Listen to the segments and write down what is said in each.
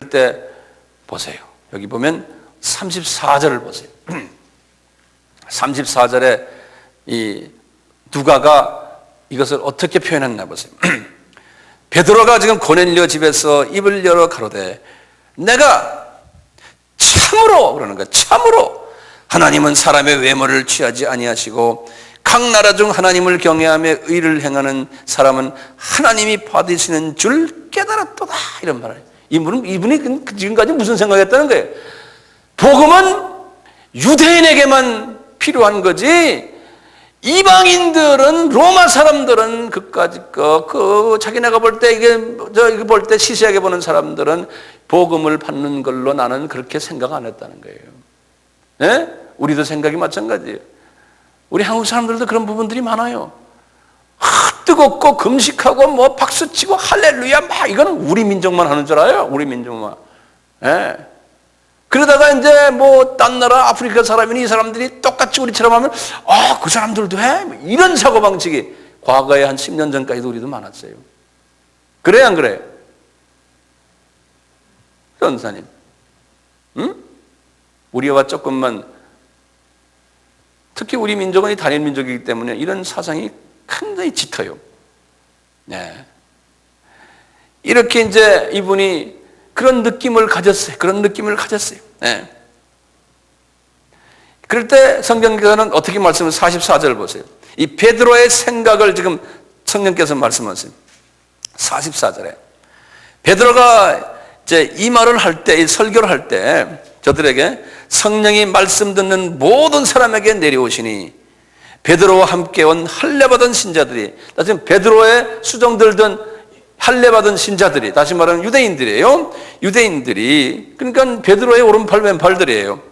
때 보세요. 여기 보면 34절을 보세요. 34절에 이 누가가 이것을 어떻게 표현했나 보세요. 베드로가 지금 고넬료 집에서 입을 열어 가로되 내가 참으로 그러는 거야. 참으로 하나님은 사람의 외모를 취하지 아니하시고 각 나라 중 하나님을 경외하며 의를 행하는 사람은 하나님이 받으시는 줄 깨달았도다. 이런 말을. 이분이 지금까지 무슨 생각했다는 거예요? 복음은 유대인에게만 필요한 거지 이방인들은 로마 사람들은 그까지 자기네가 볼 때 이거 볼 때 시시하게 보는 사람들은 복음을 받는 걸로 나는 그렇게 생각 안 했다는 거예요. 네? 우리도 생각이 마찬가지예요. 우리 한국 사람들도 그런 부분들이 많아요. 뜨겁고 금식하고 뭐 박수치고 할렐루야 막 이거는 우리 민족만 하는 줄 알아요. 우리 민족만. 네. 그러다가 이제 뭐 딴 나라 아프리카 사람이니 이 사람들이 똑같이 우리처럼 하면 그 사람들도 해? 이런 사고방식이 과거에 한 10년 전까지도 우리도 많았어요. 그래요 안 그래요? 전사님 응? 우리와 조금만 특히 우리 민족은 이 단일 민족이기 때문에 이런 사상이 굉장히 짙어요. 네. 이렇게 이제 이분이 그런 느낌을 가졌어요. 그런 느낌을 가졌어요. 네. 그럴 때 성경께서는 어떻게 말씀을 44절 보세요. 이 베드로의 생각을 지금 성령께서 말씀하세요. 44절에 베드로가 이제 이 말을 할 때, 이 설교를 할 때 저들에게 성령이 말씀 듣는 모든 사람에게 내려오시니 베드로와 함께 온 할례받은 신자들이, 지금 베드로의 수종들던 할례받은 신자들이, 다시 말하면 유대인들이에요. 유대인들이, 그러니까 베드로의 오른팔 왼팔들이에요.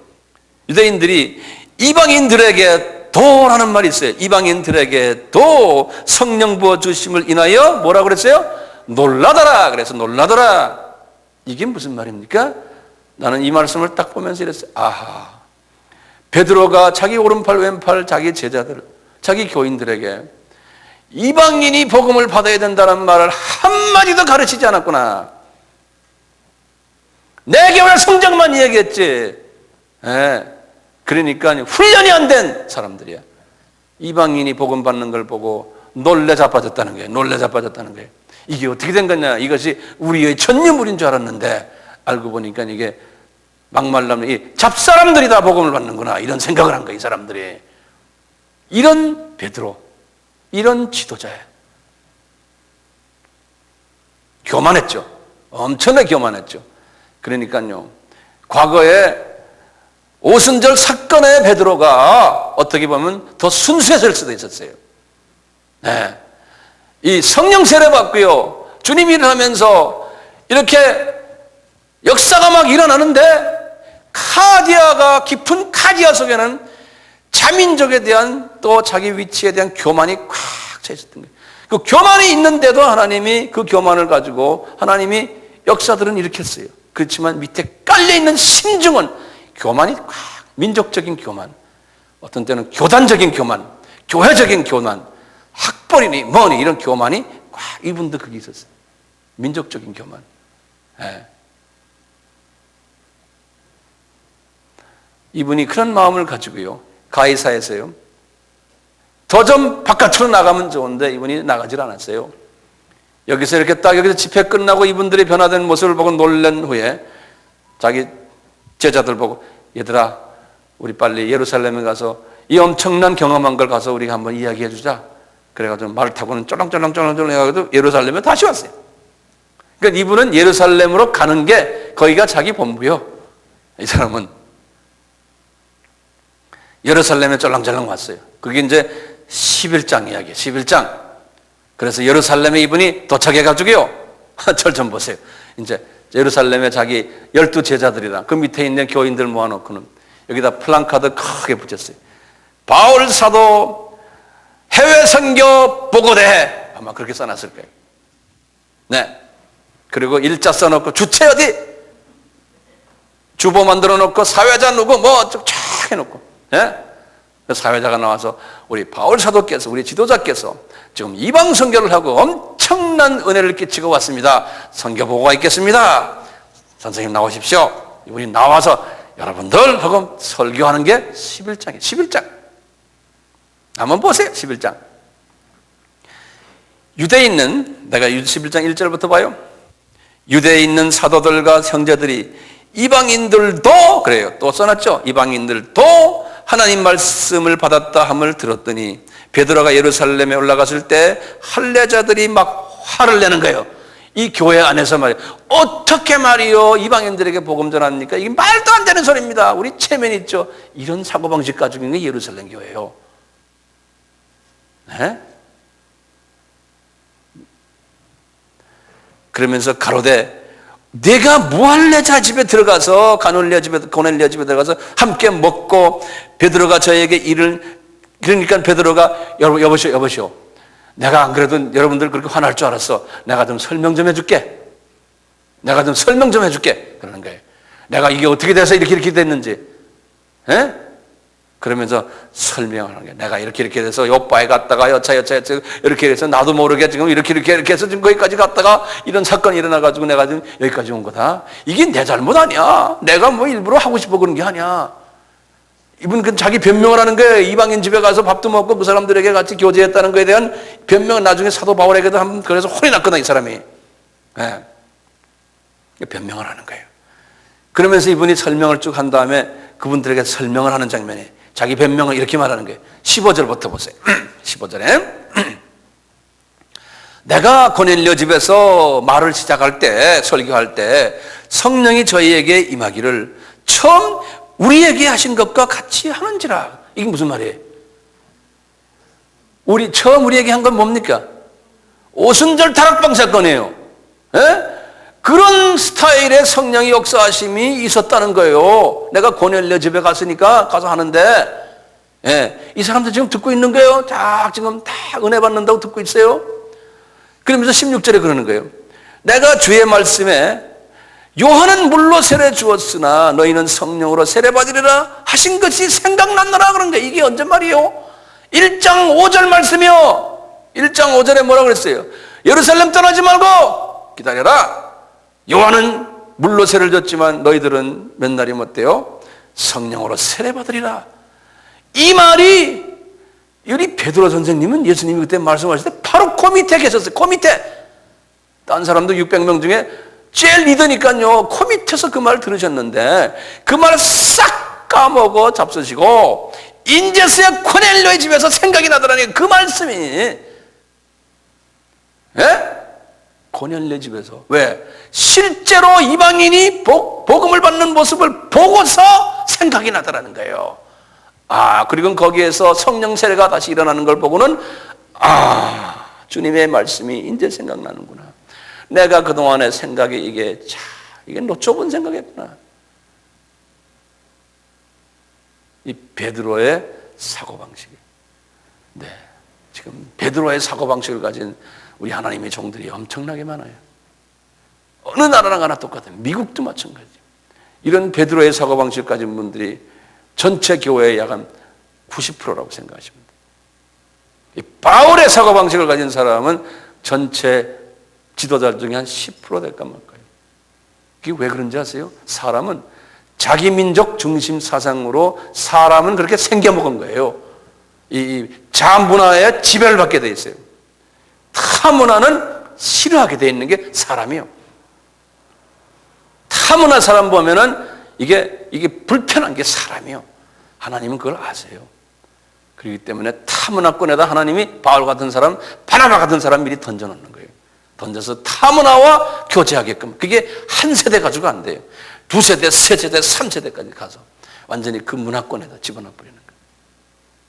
유대인들이 이방인들에게 도라는 말이 있어요. 이방인들에게 도 성령 부어 주심을 인하여 뭐라고 그랬어요? 놀라더라. 그래서 놀라더라. 이게 무슨 말입니까? 나는 이 말씀을 딱 보면서 이랬어요. 아하, 베드로가 자기 오른팔 왼팔 자기 제자들, 자기 교인들에게 이방인이 복음을 받아야 된다는 말을 한마디도 가르치지 않았구나. 내 교회 성장만 이야기했지. 그러니까 훈련이 안 된 사람들이야. 이방인이 복음 받는 걸 보고 놀래 자빠졌다는 거예요. 놀래 자빠졌다는 거예요. 이게 어떻게 된 거냐? 이것이 우리의 전유물인 줄 알았는데 알고 보니까 이게 막말라면 이 잡사람들이 다 복음을 받는구나 이런 생각을 한 거예요. 이 사람들이. 이런 베드로, 이런 지도자예요. 교만했죠. 엄청나게 교만했죠. 그러니까요, 과거에 오순절 사건의 베드로가 어떻게 보면 더 순수했을 수도 있었어요. 네. 이 성령 세례 받고요, 주님 일을 하면서 이렇게 역사가 막 일어나는데 카디아가, 깊은 카디아 속에는 자민족에 대한 또 자기 위치에 대한 교만이 꽉 차 있었던 거예요. 그 교만이 있는데도 하나님이 그 교만을 가지고 하나님이 역사들은 일으켰어요. 그렇지만 밑에 깔려있는 심중은 교만이 꽉, 민족적인 교만, 어떤 때는 교단적인 교만, 교회적인 교만, 학벌이니 뭐니 이런 교만이 꽉, 이분도 그게 있었어요. 민족적인 교만. 네. 이분이 그런 마음을 가지고요, 가이사에서요, 더 좀 바깥으로 나가면 좋은데 이분이 나가질 않았어요. 여기서 이렇게 딱 여기서 집회 끝나고 이분들이 변화된 모습을 보고 놀란 후에 자기 제자들 보고, 얘들아 우리 빨리 예루살렘에 가서 이 엄청난 경험한 걸 가서 우리가 한번 이야기해 주자. 그래가지고 말 타고는 쫄랑쫄랑 해가지고 예루살렘에 다시 왔어요. 그러니까 이분은 예루살렘으로 가는 게 거기가 자기 본부요. 이 사람은 예루살렘에 쫄랑쫄랑 왔어요. 그게 이제 11장 이야기예요. 11장. 그래서 예루살렘에 이분이 도착해가지고요, 절 좀 보세요. 이제 예루살렘에 자기 12제자들이랑 그 밑에 있는 교인들 모아놓고는 여기다 플랜카드 크게 붙였어요. 바울 사도 해외 선교 보고대, 아마 그렇게 써놨을 거예요. 네. 그리고 일자 써놓고 주체 어디? 주보 만들어 놓고 사회자 누구 뭐 쫙 해놓고, 예? 사회자가 나와서 우리 바울 사도께서, 우리 지도자께서 지금 이방 선교를 하고 엄청난 은혜를 끼치고 왔습니다. 선교 보고가 있겠습니다. 선생님 나오십시오. 우리 나와서 여러분들 하고 설교하는 게 11장이에요. 11장. 한번 보세요. 11장. 유대에 있는, 내가 11장 1절부터 봐요. 유대에 있는 사도들과 형제들이 이방인들도, 그래요. 또 써놨죠. 이방인들도 하나님 말씀을 받았다 함을 들었더니 베드로가 예루살렘에 올라갔을 때 할례자들이 막 화를 내는 거예요. 이 교회 안에서 말이에요. 어떻게 말이요 이방인들에게 복음 전합니까? 이게 말도 안 되는 소리입니다. 우리 체면 있죠. 이런 사고방식 가지고 있는 게 예루살렘 교회예요. 네? 그러면서 가로되 내가 무할례자 집에 들어가서 고넬료 집에 들어가서 함께 먹고 베드로가 저에게 이를, 그러니까 베드로가 여보시오 내가 안 그래도 여러분들 그렇게 화날 줄 알았어. 내가 좀 설명 좀 해줄게. 그러는 거예요. 내가 이게 어떻게 돼서 이렇게 됐는지. 에? 그러면서 설명하는 거예요. 내가 이렇게 돼서 요바에 갔다가 여차 이렇게 해서 나도 모르게 지금 이렇게 해서 지금 거기까지 갔다가 이런 사건이 일어나가지고 내가 지금 여기까지 온 거다. 이게 내 잘못 아니야. 내가 뭐 일부러 하고 싶어 그런 게 아니야. 이분 그 자기 변명을 하는 거예요. 이방인 집에 가서 밥도 먹고 그 사람들에게 같이 교제했다는 거에 대한 변명은 나중에 사도 바울에게도 한번 그래서 혼이 났거든 이 사람이. 네. 변명을 하는 거예요. 그러면서 이분이 설명을 쭉 한 다음에 그분들에게 설명을 하는 장면에 자기 변명을 이렇게 말하는 거예요. 15절부터 보세요. 15절에 내가 고넬료 집에서 말을 시작할 때, 설교할 때 성령이 저희에게 임하기를 처음 우리에게 하신 것과 같이 하는지라. 이게 무슨 말이에요? 처음 우리에게 한 건 뭡니까? 오순절 다락방 사건이에요. 에? 그런 스타일의 성령의 역사하심이 있었다는 거예요. 내가 고넬료 집에 가서 하는데, 예, 이 사람들 지금 듣고 있는 거예요. 지금 다 은혜 받는다고 듣고 있어요. 그러면서 16절에 그러는 거예요. 내가 주의 말씀에 요한은 물로 세례 주었으나 너희는 성령으로 세례 받으리라 하신 것이 생각났노라 그런 거예요. 이게 언제 말이에요? 1장 5절 말씀이요. 1장 5절에 뭐라고 그랬어요? 예루살렘 떠나지 말고 기다려라. 요한은 물로 세례를 줬지만 너희들은 몇 날이 못돼요? 성령으로 세례 받으리라. 이 말이 우리 베드로 선생님은 예수님이 그때 말씀하실 때 바로 그 밑에 계셨어요. 그 밑에. 딴 사람도 600명 중에 제일 리더니까요. 그 밑에서 그 말 들으셨는데 그 말을 싹 까먹어 잡수시고 인제서야 고넬료의 집에서 생각이 나더라니 그 말씀이. 예? 고넬료 집에서. 왜? 실제로 이방인이 복음을 받는 모습을 보고서 생각이 나더라는 거예요. 그리고 거기에서 성령 세례가 다시 일어나는 걸 보고는 주님의 말씀이 이제 생각나는구나. 내가 그동안의 생각이 이게 좁은 생각이었구나. 이 베드로의 사고방식이. 네. 지금 베드로의 사고방식을 가진 우리 하나님의 종들이 엄청나게 많아요. 어느 나라랑 하나 똑같아요. 미국도 마찬가지예요. 이런 베드로의 사고방식을 가진 분들이 전체 교회의 약 한 90%라고 생각하시면 돼요. 이 바울의 사고방식을 가진 사람은 전체 지도자 중에 한 10% 될까 말까요. 그게 왜 그런지 아세요? 사람은 자기 민족 중심 사상으로 사람은 그렇게 생겨먹은 거예요. 이 자문화에 지배를 받게 돼 있어요. 타문화는 싫어하게 돼 있는 게 사람이에요. 타문화 사람 보면은 이게 불편한 게 사람이에요. 하나님은 그걸 아세요. 그렇기 때문에 타문화권에다 하나님이 바울 같은 사람, 바나바 같은 사람 미리 던져놓는 거예요. 던져서 타문화와 교제하게끔. 그게 한 세대 가지고 안 돼요. 2세대, 3세대, 3세대까지 가서 완전히 그 문화권에다 집어넣어 버리는 거예요.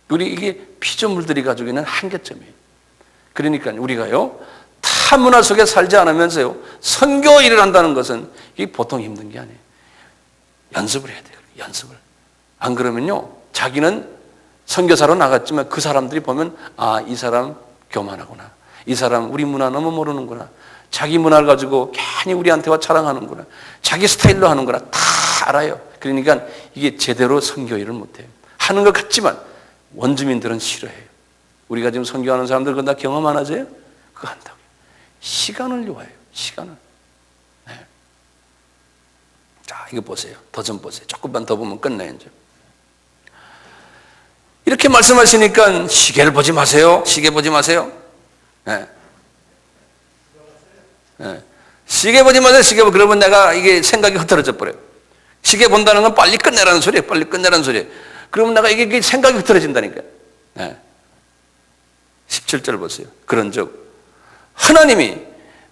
우리 이게 피조물들이 가지고 있는 한계점이에요. 그러니까 우리가요, 타문화 속에 살지 않으면서요, 선교 일을 한다는 것은 이게 보통 힘든 게 아니에요. 연습을 해야 돼요. 연습을. 안 그러면요, 자기는 선교사로 나갔지만 그 사람들이 보면 이 사람 교만하구나. 이 사람 우리 문화 너무 모르는구나. 자기 문화를 가지고 괜히 우리한테 와 자랑하는구나. 자기 스타일로 하는구나. 다 알아요. 그러니까 이게 제대로 선교 일을 못해요. 하는 것 같지만 원주민들은 싫어해요. 우리가 지금 선교하는 사람들 그건 다 경험 안 하세요? 그거 한다고요. 시간을 요해요. 시간을. 네. 이거 보세요. 더 좀 보세요. 조금만 더 보면 끝나요, 이제. 이렇게 말씀하시니까 시계를 보지 마세요. 시계 보지 마세요. 네. 네. 시계 보지 마세요. 시계 보고 그러면 내가 이게 생각이 흐트러져 버려요. 시계 본다는 건 빨리 끝내라는 소리예요. 빨리 끝내라는 소리예요. 그러면 내가 이게 생각이 흐트러진다니까요. 네. 17절 보세요. 그런즉 하나님이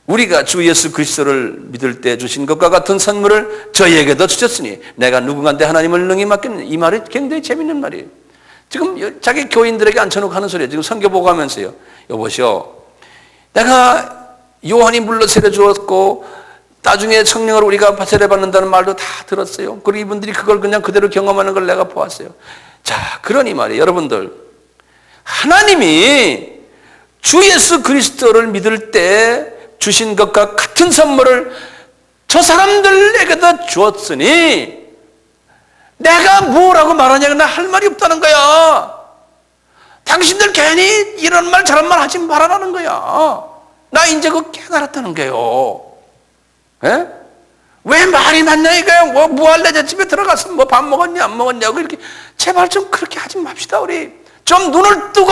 우리가 주 예수 그리스도를 믿을 때 주신 것과 같은 선물을 저희에게도 주셨으니 내가 누군가한테 하나님을 능히 맡기는, 이 말이 굉장히 재밌는 말이에요. 지금 자기 교인들에게 앉혀놓고 하는 소리예요. 지금 선교 보고 하면서요. 여보시오, 내가 요한이 물로 세례 주었고 나중에 성령을 우리가 세례 받는다는 말도 다 들었어요. 그리고 이분들이 그걸 그냥 그대로 경험하는 걸 내가 보았어요. 자, 그러니 말이에요. 여러분들, 하나님이 주 예수 그리스도를 믿을 때 주신 것과 같은 선물을 저 사람들에게도 주었으니 내가 뭐라고 말하냐고 나 할 말이 없다는 거야. 당신들 괜히 이런 말 저런 말 하지 말아라는 거야. 나 이제 그거 깨달았다는 거예요. 에? 왜 말이 많냐 이거야. 뭐 할래? 저 집에 들어가서 뭐 밥 먹었냐 안 먹었냐고 이렇게. 제발 좀 그렇게 하지 맙시다. 우리 좀 눈을 뜨고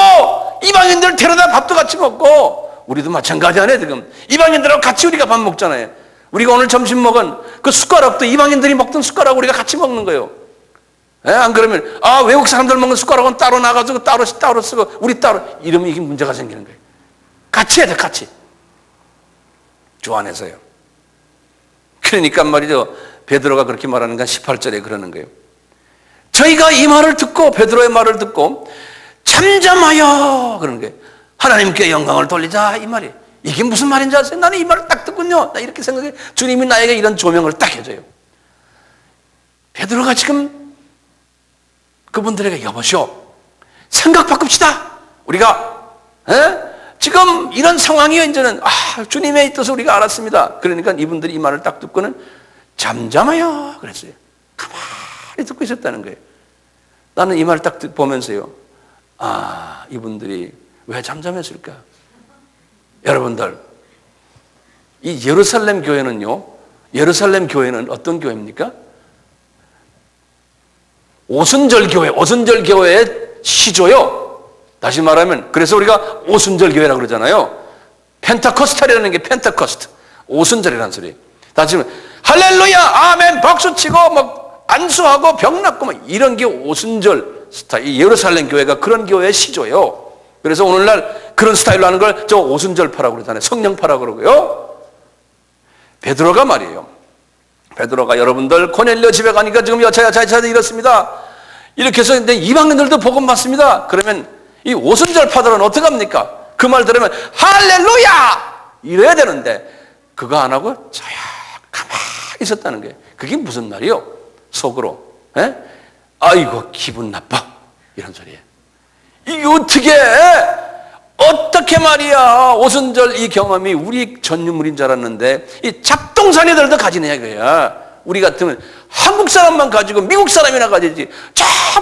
이방인들 데려다 밥도 같이 먹고, 우리도 마찬가지 아니에요. 지금 이방인들하고 같이 우리가 밥 먹잖아요. 우리가 오늘 점심 먹은 그 숟가락도 이방인들이 먹던 숟가락 우리가 같이 먹는 거예요. 에? 안 그러면 외국 사람들 먹는 숟가락은 따로 나가지고 따로 쓰고 우리 따로, 이러면 이게 문제가 생기는 거예요. 같이 해야 돼. 같이 주 안에서요. 그러니까 말이죠, 베드로가 그렇게 말하는 건 18절에 그러는 거예요. 저희가 이 말을 듣고, 베드로의 말을 듣고 잠잠하여, 그러는 거예요. 하나님께 영광을 돌리자, 이 말이에요. 이게 무슨 말인지 아세요? 나는 이 말을 딱 듣군요. 나 이렇게 생각해. 주님이 나에게 이런 조명을 딱 해줘요. 베드로가 지금 그분들에게 여보시오, 생각 바꿉시다. 우리가 지금 이런 상황이요. 이제는 주님의 뜻을 우리가 알았습니다. 그러니까 이분들이 이 말을 딱 듣고는 잠잠하여 그랬어요. 가만히 듣고 있었다는 거예요. 나는 이 말을 딱 보면서요, 이분들이 왜 잠잠했을까? 여러분들, 이 예루살렘 교회는요, 예루살렘 교회는 어떤 교회입니까? 오순절 교회의 시조요. 다시 말하면, 그래서 우리가 오순절 교회라고 그러잖아요. 펜타코스탈이라는 게 펜타코스트, 오순절이라는 소리예요. 다시 말하면 할렐루야, 아멘, 박수치고 막 안수하고 병 낫고 막 이런 게 오순절 스타일. 이 예루살렘 교회가 그런 교회의 시조예요. 그래서 오늘날 그런 스타일로 하는 걸 저 오순절파라고 그러잖아요. 성령파라고 그러고요. 베드로가 말이에요. 베드로가 여러분들 고넬료 집에 가니까 지금 여차여차 이렇습니다. 이렇게 해서 근데 이방인들도 복음 받습니다. 그러면 이 오순절파들은 어떻게 합니까? 그 말 들으면 할렐루야 이래야 되는데 그거 안 하고 가만히 있었다는 거예요. 그게 무슨 말이요? 속으로 아이고 기분 나빠 이런 소리예요. 이게 어떻게 말이야. 오순절 이 경험이 우리 전유물인 줄 알았는데 이 잡동사니들도 가지냐 이거야. 우리 같으면 한국 사람만 가지고 미국 사람이나 가지지.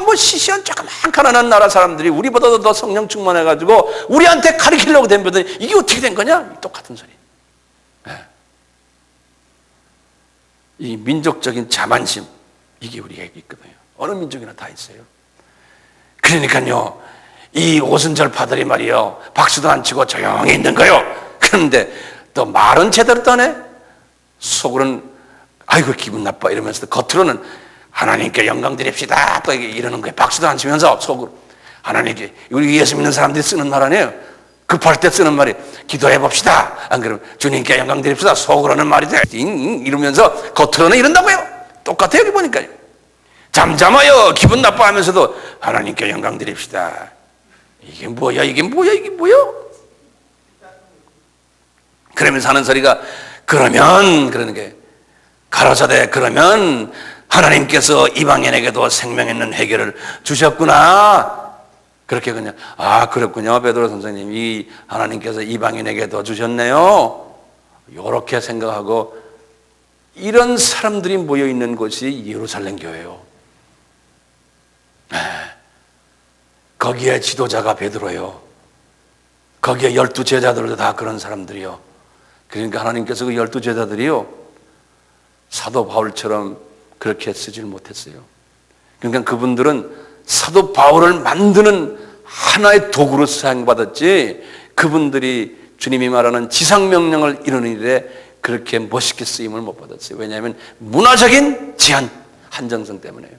뭐 시시한 조그만 가난한 나라 사람들이 우리보다도 더 성령 충만해가지고 우리한테 가르치려고 덤벼더니 이게 어떻게 된 거냐? 똑같은 소리. 이 민족적인 자만심, 이게 우리에게 있거든요. 어느 민족이나 다 있어요. 그러니까요, 이 오순절파들이 말이요, 박수도 안 치고 조용히 있는 거요. 그런데 또 말은 제대로 떠네. 속으로는 아이고 기분 나빠 이러면서 겉으로는 하나님께 영광 드립시다 또 이러는 거예요. 박수도 안 치면서 속으로 하나님께, 우리 예수 믿는 사람들이 쓰는 말 아니에요. 급할 때 쓰는 말이 기도해 봅시다. 안 그러면 주님께 영광 드립시다. 속으로는 말이 돼 이러면서 겉으로는 이런다고요. 똑같아요. 여기 보니까요. 잠잠하여 기분 나빠하면서도 하나님께 영광 드립시다. 이게 뭐야? 그러면서 하는 소리가 그러면 그러는 게 가로사대 그러면 하나님께서 이방인에게도 생명 있는 해결을 주셨구나. 그렇게 그냥 그렇군요. 베드로 선생님, 이 하나님께서 이방인에게도 주셨네요. 이렇게 생각하고 이런 사람들이 모여 있는 곳이 예루살렘 교회예요. 거기에 지도자가 베드로요. 거기에 12 제자들도 다 그런 사람들이요. 그러니까 하나님께서 그 12 제자들이요, 사도 바울처럼 그렇게 쓰질 못했어요. 그러니까 그분들은 사도 바울을 만드는 하나의 도구로 사용받았지, 그분들이 주님이 말하는 지상명령을 이루는 일에 그렇게 멋있게 쓰임을 못 받았어요. 왜냐하면 문화적인 제한, 한정성 때문에요.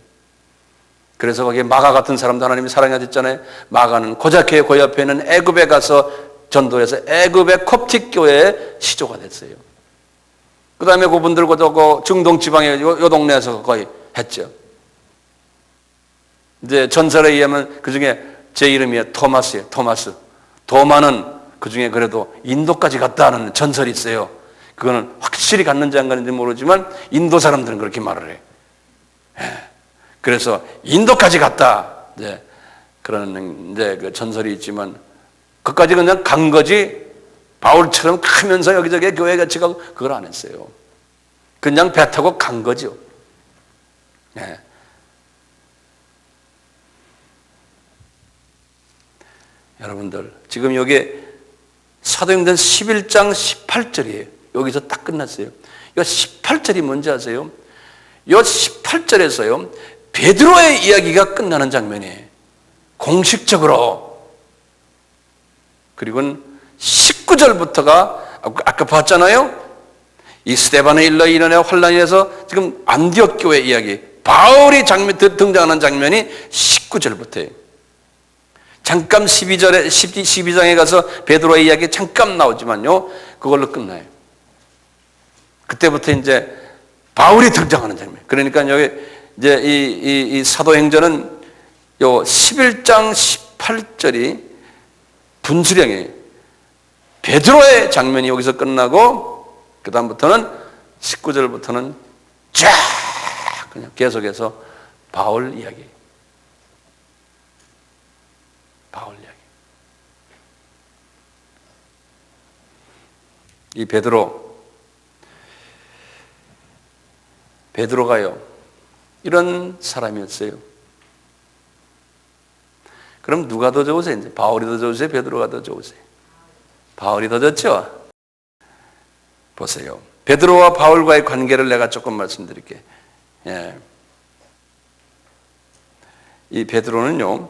그래서 거기에 마가 같은 사람도 하나님이 사랑하셨잖아요. 마가는 고작교회 그 옆에 있는 애굽에 가서 전도해서 애굽의 콥틱 교회의 시조가 됐어요. 그 다음에 그분들 그 중동 지방의 요 동네에서 거의 했죠. 이제 전설에 의하면 그 중에 제 이름이 토마스예요. 토마스. 도마는 그 중에 그래도 인도까지 갔다 하는 전설이 있어요. 그거는 확실히 갔는지 안 갔는지 모르지만 인도 사람들은 그렇게 말을 해요. 그래서 인도까지 갔다. 이제 그런 이제 그 전설이 있지만 그까지 그냥 간 거지 바울처럼 크면서 여기저기 교회 같이 가고 그걸 안 했어요. 그냥 배 타고 간 거죠. 여러분들 지금 여기 사도행전 11장 18절이에요. 여기서 딱 끝났어요. 이 18절이 뭔지 아세요? 이 18절에서요 베드로의 이야기가 끝나는 장면이에요. 공식적으로. 그리고 19절부터가 아까 봤잖아요. 이 스데반의 일로 인한 혼란에서 지금 안디옥 교회 이야기, 바울이 등장하는 장면이 19절부터예요. 잠깐 12장에 가서 베드로의 이야기 잠깐 나오지만요, 그걸로 끝나요. 그때부터 이제 바울이 등장하는 장면. 그러니까 여기 이제 이 사도행전은 요 11장 18절이 분수령이에요. 베드로의 장면이 여기서 끝나고 그 다음부터는 19절부터는 쫙 그냥 계속해서 바울 이야기. 바울 이야기. 이 베드로가요 이런 사람이었어요. 그럼 누가 더 좋으세요? 이제 바울이 더 좋으세요? 베드로가 더 좋으세요? 바울이 더 좋죠? 보세요. 베드로와 바울과의 관계를 내가 조금 말씀드릴게요. 이 베드로는요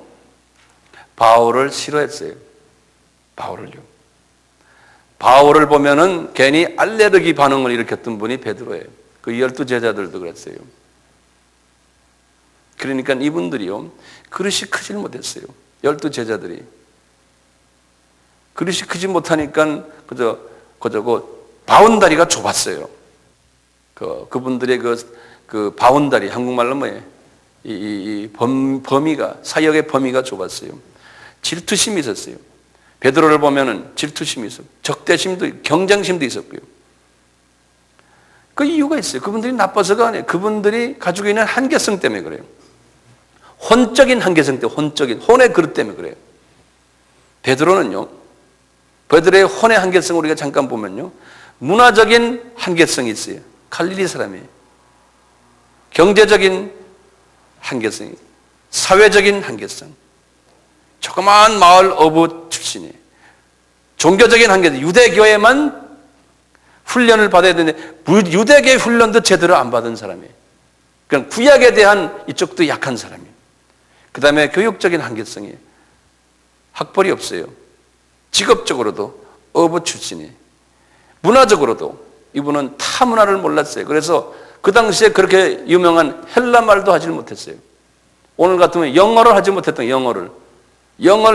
바울을 싫어했어요. 바울을 보면은 괜히 알레르기 반응을 일으켰던 분이 베드로예요. 그 12제자들도 그랬어요. 그러니까 이분들이요 그릇이 크질 못했어요. 12제자들이 그릇이 크지 못하니까 그저 바운다리가 좁았어요. 그분들의 그 바운다리, 한국말로 뭐예요? 범위가, 사역의 범위가 좁았어요. 질투심이 있었어요. 베드로를 보면은 질투심이 있었고, 적대심도, 경쟁심도 있었고요. 그 이유가 있어요. 그분들이 나빠서가 아니에요. 그분들이 가지고 있는 한계성 때문에 그래요. 혼적인 한계성 때문에, 혼의 그릇 때문에 그래요. 베드로는요, 베드로의 혼의 한계성을 우리가 잠깐 보면요, 문화적인 한계성이 있어요. 갈릴리 사람이에요. 경제적인 한계성이, 사회적인 한계성, 조그마한 마을 어부 출신이에요. 종교적인 한계성, 유대교회만 훈련을 받아야 되는데 유대교회 훈련도 제대로 안 받은 사람이에요. 그냥 구약에 대한 이쪽도 약한 사람이에요. 그 다음에 교육적인 한계성이에요. 학벌이 없어요. 직업적으로도 어부 출신이에요. 문화적으로도 이분은 타 문화를 몰랐어요. 그래서 그 당시에 그렇게 유명한 헬라 말도 하지 못했어요. 오늘 같으면 영어를 하지 못했던 영어를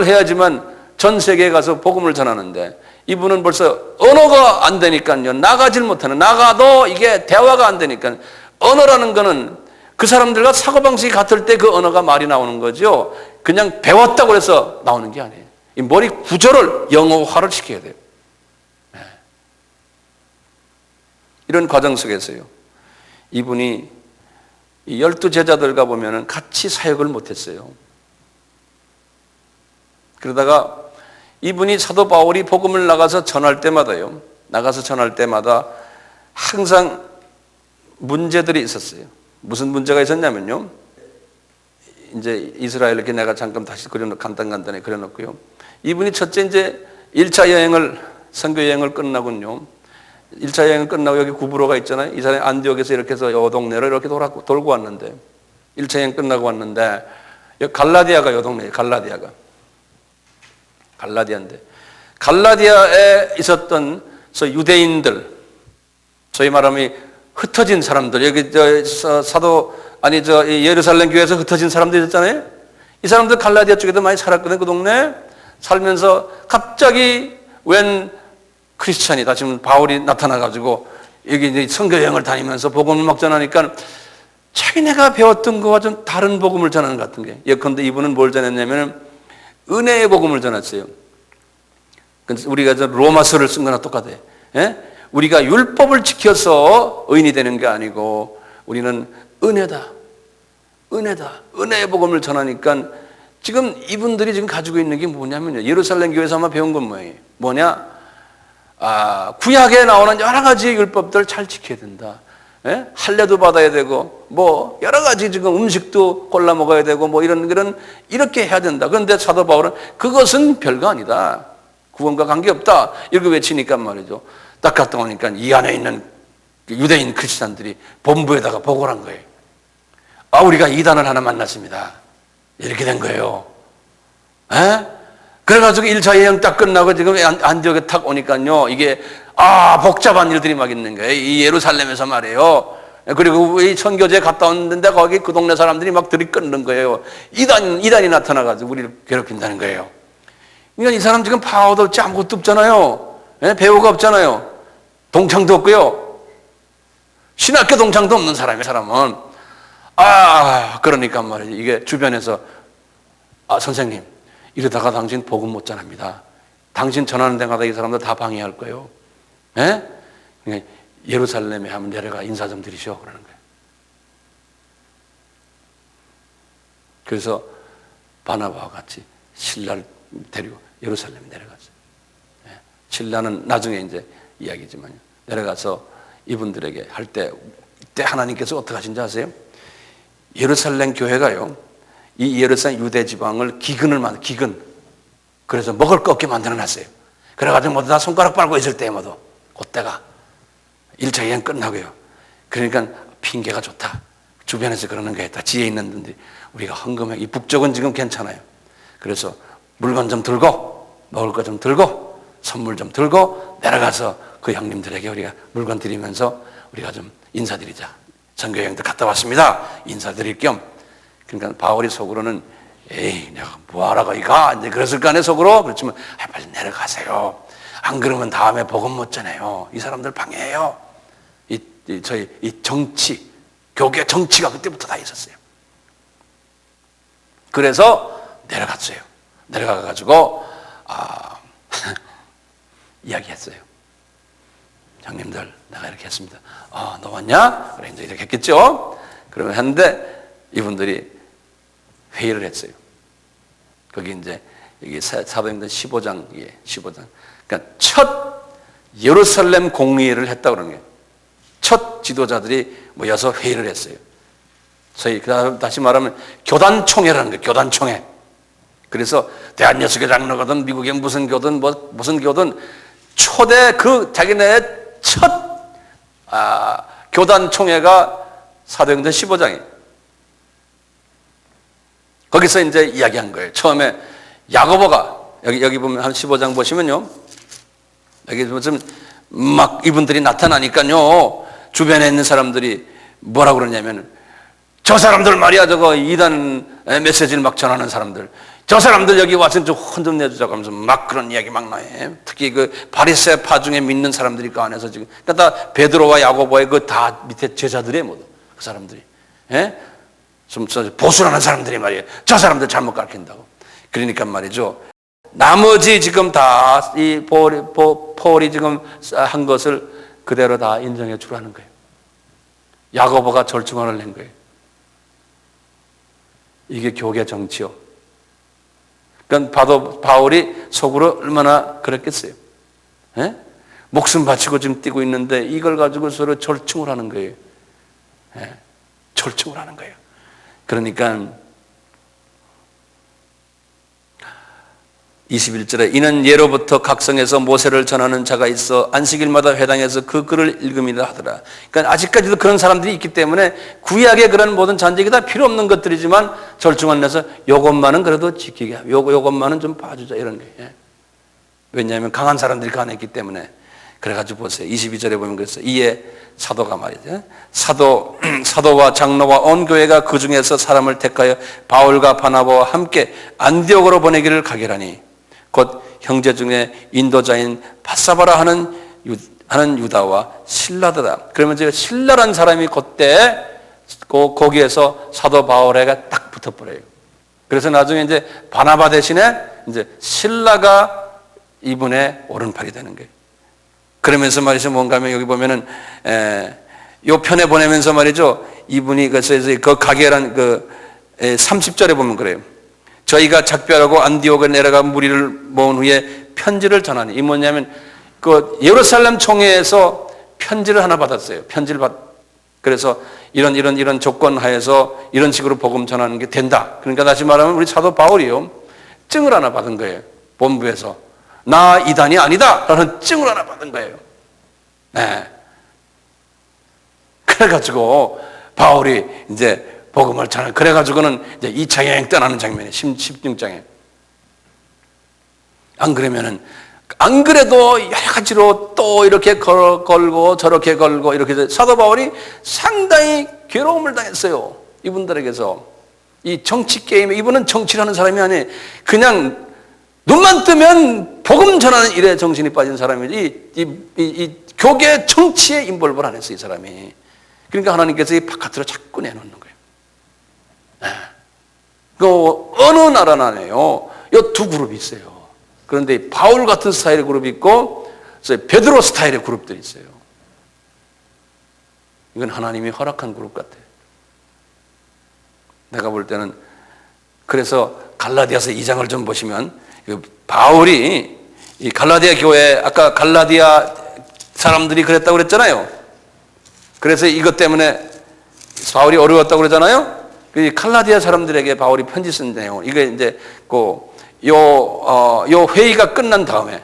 해야지만 전 세계에 가서 복음을 전하는데 이분은 벌써 언어가 안 되니까요. 나가질 못하는, 나가도 이게 대화가 안 되니까 언어라는 거는 그 사람들과 사고방식이 같을 때 그 언어가 말이 나오는 거죠. 그냥 배웠다고 해서 나오는 게 아니에요. 이 머리 구조를 영어화를 시켜야 돼요. 이런 과정 속에서요. 이분이 이 12제자들과 보면은 같이 사역을 못했어요. 그러다가 이분이 사도 바울이 복음을 나가서 전할 때마다요. 항상 문제들이 있었어요. 무슨 문제가 있었냐면요. 이제 이스라엘 이렇게 내가 잠깐 다시 간단히 그려놓고요. 이분이 첫째 이제 1차 여행을, 선교 여행을 끝나군요. 1차 여행은 끝나고 여기 구브로가 있잖아요. 이 사람이 안디옥에서 이렇게 해서 요 동네를 이렇게 돌고 왔는데 1차 여행 끝나고 왔는데 여기 갈라디아가 요 동네예요. 갈라디아인데 갈라디아에 있었던 유대인들, 소위 말하면 흩어진 사람들, 여기 예루살렘 교회에서 흩어진 사람들 있잖아요. 이 사람들 갈라디아 쪽에도 많이 살았거든요. 그 동네 살면서 갑자기 웬 크리스찬이다. 지금 바울이 나타나가지고 여기 이제 선교 여행을 다니면서 복음을 막 전하니까 자기네가 배웠던 거와 좀 다른 복음을 전하는 것 같은 게. 예컨대 이분은 뭘 전했냐면 은혜의 복음을 전했어요. 우리가 로마서를 쓴 거나 똑같아요. 예? 우리가 율법을 지켜서 의인이 되는 게 아니고 우리는 은혜다. 은혜의 복음을 전하니까 지금 이분들이 지금 가지고 있는 게 뭐냐면요. 예루살렘 교회에서 아마 배운 건 뭐냐? 구약에 나오는 여러 가지 율법들 잘 지켜야 된다. 예? 할례도 받아야 되고, 뭐, 여러 가지 지금 음식도 골라 먹어야 되고, 뭐, 이렇게 해야 된다. 그런데 사도 바울은 그것은 별거 아니다. 구원과 관계없다. 이렇게 외치니까 말이죠. 딱 갔다 오니까 이 안에 있는 유대인 크리스찬들이 본부에다가 보고를 한 거예요. 우리가 이단을 하나 만났습니다. 이렇게 된 거예요. 에? 그래가지고 1차 여행 딱 끝나고 지금 안디옥에 탁 오니까요. 이게, 복잡한 일들이 막 있는 거예요. 이 예루살렘에서 말이에요. 그리고 이 선교지에 갔다 왔는데 거기 그 동네 사람들이 막 들이끓는 거예요. 이단이 나타나가지고 우리를 괴롭힌다는 거예요. 그러니까 이 사람 지금 파워도 없지 아무것도 없잖아요. 배우가 없잖아요. 동창도 없고요. 신학교 동창도 없는 사람은. 그러니까 말이지. 이게 주변에서, 선생님, 이러다가 당신 복음 못 전합니다. 당신 전하는 데마다 이 사람들 다 방해할 거예요. 그러니까 예루살렘에 한번 내려가 인사 좀 드리시오. 그러는 거예요. 그래서 바나바와 같이 신라를 데리고 예루살렘에 내려갔어요. 신라는 나중에 이제 이야기지만요. 내려가서 이분들에게 할 때, 이때 하나님께서 어떻게 하신지 아세요? 예루살렘 교회가요, 이 예루살렘 유대 지방을 기근. 그래서 먹을 거 없게 만들어 놨어요. 그래가지고 모두 다 손가락 빨고 있을 때 모두. 그때가 1차 여행 끝나고요. 그러니까 핑계가 좋다. 주변에서 그러는 게 있다. 지혜 있는 분들이 우리가 헌금해. 이 북쪽은 지금 괜찮아요. 그래서 물건 좀 들고, 먹을 거 좀 들고, 선물 좀 들고 내려가서 그 형님들에게 우리가 물건 드리면서 우리가 좀 인사드리자. 선교여행도 갔다 왔습니다. 인사드릴 겸. 그러니까 바울이 속으로는 에이 내가 뭐하라고 이가 이제 그랬을 거 아니에요 속으로. 그렇지만 빨리 내려가세요. 안 그러면 다음에 복음 못 전해요. 이 사람들 방해해요. 저희 정치, 교계 정치가 그때부터 다 있었어요. 그래서 내려갔어요. 내려가가지고 이야기했어요. 형님들 내가 이렇게 했습니다. 너 왔냐? 그래 이제 이렇게 했겠죠. 그러면 했는데 이분들이 회의를 했어요. 거기 이제 여기 사도행전 15장이에요. 15장. 그러니까 첫 예루살렘 공의회를 했다 그러는 거예요. 첫 지도자들이 모여서 회의를 했어요. 저희 다시 말하면 교단총회라는 거예요. 교단총회. 그래서 대한예수교 장로거든 미국의 무슨 교든 무슨 교든 초대 자기네 첫 교단총회가 사도행전 15장이에요. 거기서 이제 이야기한 거예요. 처음에 야고보가 여기 보면 한 15장 보시면요. 여기 무슨 막 이분들이 나타나니까요. 주변에 있는 사람들이 뭐라고 그러냐면 저 사람들 말이야 저거 이단 메시지를 막 전하는 사람들 저 사람들 여기 와서 좀 혼 좀 내주자고 하면서 막 그런 이야기 막 나요. 특히 그 바리새파 중에 믿는 사람들이 그 안에서 지금 그러니까 다 베드로와 야고보의 그 다 밑에 제자들의 모두 그 사람들이 좀 보수라는 사람들이 말이에요. 저 사람들 잘못 가르친다고. 그러니까 말이죠. 나머지 지금 다 이 폴이 지금 한 것을 그대로 다 인정해 주라는 거예요. 야고보가 절충안을 낸 거예요. 이게 교계 정치요. 그러니까 바울이 속으로 얼마나 그랬겠어요. 목숨 바치고 지금 뛰고 있는데 이걸 가지고 서로 절충을 하는 거예요. 절충을 하는 거예요. 그러니까 21절에 이는 예로부터 각성에서 모세를 전하는 자가 있어 안식일마다 회당에서 그 글을 읽음이라 하더라. 그러니까 아직까지도 그런 사람들이 있기 때문에 구약의 그런 모든 잔재가 다 필요 없는 것들이지만 절중한 데서 요것만은 그래도 지키게 하고 요것만은 좀 봐주자 이런 게. 왜냐하면 강한 사람들이 강했기 때문에. 그래가지고 보세요. 22절에 보면 그래서 이에 사도가 말이죠. 사도와 장로와 온 교회가 그 중에서 사람을 택하여 바울과 바나바와 함께 안디옥으로 보내기를 가결하니 곧 형제 중에 인도자인 바사바라 하는 유다와 실라더라. 그러면 제가 실라란 사람이 그때 거기에서 사도 바울에게 딱 붙어버려요. 그래서 나중에 이제 바나바 대신에 이제 실라가 이분의 오른팔이 되는 거예요. 그러면서 말이죠. 뭔가 하면 여기 보면은 요 편에 보내면서 말이죠. 이분이 그래서 그 가게란 그 30절에 보면 그래요. 저희가 작별하고 안디옥에 내려가 무리를 모은 후에 편지를 전하니 이 뭐냐면 그 예루살렘 총회에서 편지를 하나 받았어요. 그래서 이런 조건 하에서 이런 식으로 복음 전하는 게 된다. 그러니까 다시 말하면 우리 사도 바울이요. 증을 하나 받은 거예요. 본부에서. 나 이단이 아니다 라는 증을 하나 받은 거예요. 네. 그래가지고 바울이 이제 복음을 전하. 그래가지고는 이제 2차 여행 떠나는 장면이 16장에. 안 그래도 여러 가지로 또 이렇게 걸고 저렇게 걸고 이렇게 사도 바울이 상당히 괴로움을 당했어요. 이분들에게서. 이 정치 게임에 이분은 정치를 하는 사람이 아니에요. 그냥 눈만 뜨면 복음 전하는 일에 정신이 빠진 사람이지 이 교계 정치에 인볼브를 안 했어요. 이 사람이. 그러니까 하나님께서 이 바깥으로 자꾸 내놓는 거예요. 네. 그 어느 나라나네요. 이 두 그룹이 있어요. 그런데 바울 같은 스타일의 그룹이 있고 베드로 스타일의 그룹들이 있어요. 이건 하나님이 허락한 그룹 같아요. 내가 볼 때는 그래서 갈라디아서 2장을 좀 보시면 바울이 이 갈라디아 교회 아까 갈라디아 사람들이 그랬다고 그랬잖아요. 그래서 이것 때문에 바울이 어려웠다고 그러잖아요. 그 갈라디아 사람들에게 바울이 편지 쓴 내용. 이게 이제 요 회의가 끝난 다음에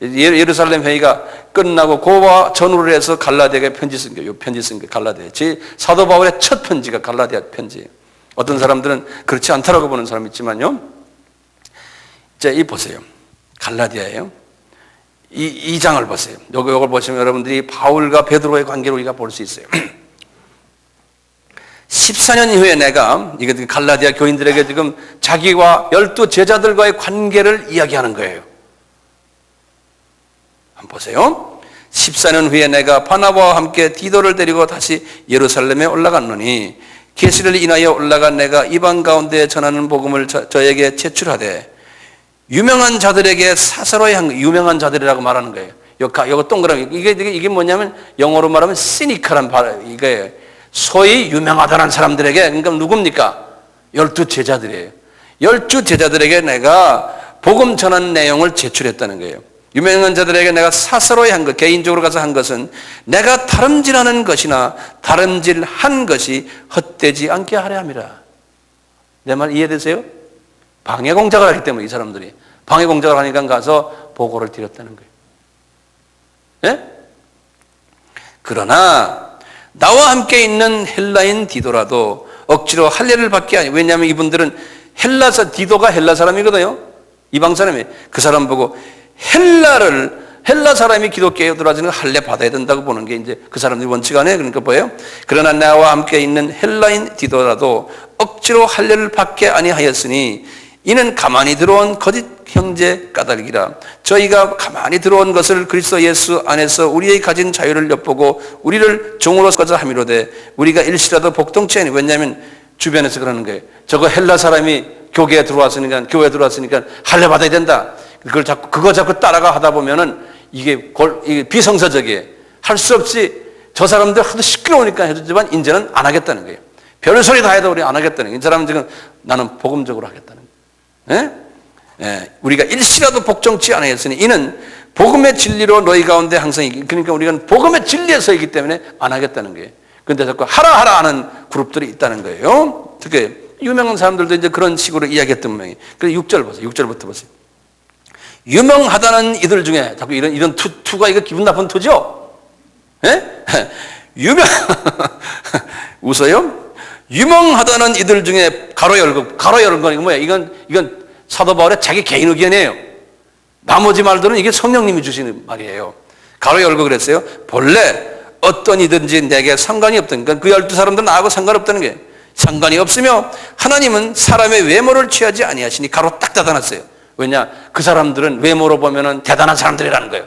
예루살렘 회의가 끝나고 그와 전후를 해서 갈라디아에게 편지 쓴 거예요. 편지 쓴 게 갈라디아. 사도 바울의 첫 편지가 갈라디아 편지예요. 어떤 사람들은 그렇지 않다라고 보는 사람이 있지만요. 자, 이 보세요. 갈라디아예요. 이 장을 보세요. 이걸 보시면 여러분들이 바울과 베드로의 관계를 우리가 볼 수 있어요. 14년 이후에 내가 이게 갈라디아 교인들에게 지금 자기와 12 제자들과의 관계를 이야기하는 거예요. 한번 보세요. 14년 후에 내가 바나바와 함께 디도를 데리고 다시 예루살렘에 올라갔노니 계시를 인하여 올라간 내가 이방 가운데 전하는 복음을 저에게 제출하되 유명한 자들에게 사사로이 한 유명한 자들이라고 말하는 거예요. 요거 동그라미 이게 뭐냐면 영어로 말하면 시니컬한 이게 소위 유명하다는 사람들에게 그러니까 누굽니까? 12 제자들이에요. 12 제자들에게 내가 복음 전한 내용을 제출했다는 거예요. 유명한 자들에게 내가 사사로이 한 것, 개인적으로 가서 한 것은 내가 다름질하는 것이나 다름질한 것이 헛되지 않게 하려 함이라. 내 말 이해되세요? 방해 공작을 하기 때문에 이 사람들이 방해 공작을 하니까 가서 보고를 드렸다는 거예요. 예? 그러나 나와 함께 있는 헬라인 디도라도 억지로 할례를 받게 하니 왜냐하면 이분들은 디도가 헬라 사람이거든요. 이방 사람이에요. 그 사람 보고 헬라 사람이 기독교에 들어와서는 할례 받아야 된다고 보는 게 이제 그 사람들이 원칙 아니에요. 그러니까 뭐예요? 그러나 나와 함께 있는 헬라인 디도라도 억지로 할례를 받게 아니하였으니 이는 가만히 들어온 거짓 형제 까닭이라. 저희가 가만히 들어온 것을 그리스도 예수 안에서 우리의 가진 자유를 엿보고 우리를 종으로서 함이로되 우리가 일시라도 복동치 아니. 왜냐하면 주변에서 그러는 거예요. 저거 헬라 사람이 교회에 들어왔으니까 할례 받아야 된다. 그거 자꾸 따라가 하다 보면은 이게 비성서적이에요. 할 수 없이 저 사람들 하도 시끄러우니까 해주지만 이제는 안 하겠다는 거예요. 별소리 다 해도 우리 안 하겠다는 거예요. 이 사람은 지금 나는 복음적으로 하겠다는 거예요. 예? 예, 우리가 일시라도 복종치 않았으니 이는 복음의 진리로 너희 가운데 항상 그러니까 우리가 복음의 진리에 서있기 때문에 안 하겠다는 거예요. 그런데 자꾸 하라 하는 그룹들이 있다는 거예요. 특히 유명한 사람들도 이제 그런 식으로 이야기했던 모양이에요. 그래서 6절 보세요. 6절부터 보세요. 유명하다는 이들 중에 자꾸 이런 투가 이거 기분 나쁜 투죠? 예? 웃어요? 유명하다는 이들 중에 가로 열고 건 이거 뭐야? 이건 사도 바울의 자기 개인 의견이에요. 나머지 말들은 이게 성령님이 주시는 말이에요. 가로 열고 그랬어요. 본래 어떤 이든지 내게 상관이 없던, 그러니까 그 12사람들은 나하고 상관없다는 게 상관이 없으며 하나님은 사람의 외모를 취하지 아니하시니 가로 딱 닫아놨어요. 왜냐? 그 사람들은 외모로 보면은 대단한 사람들이라는 거예요.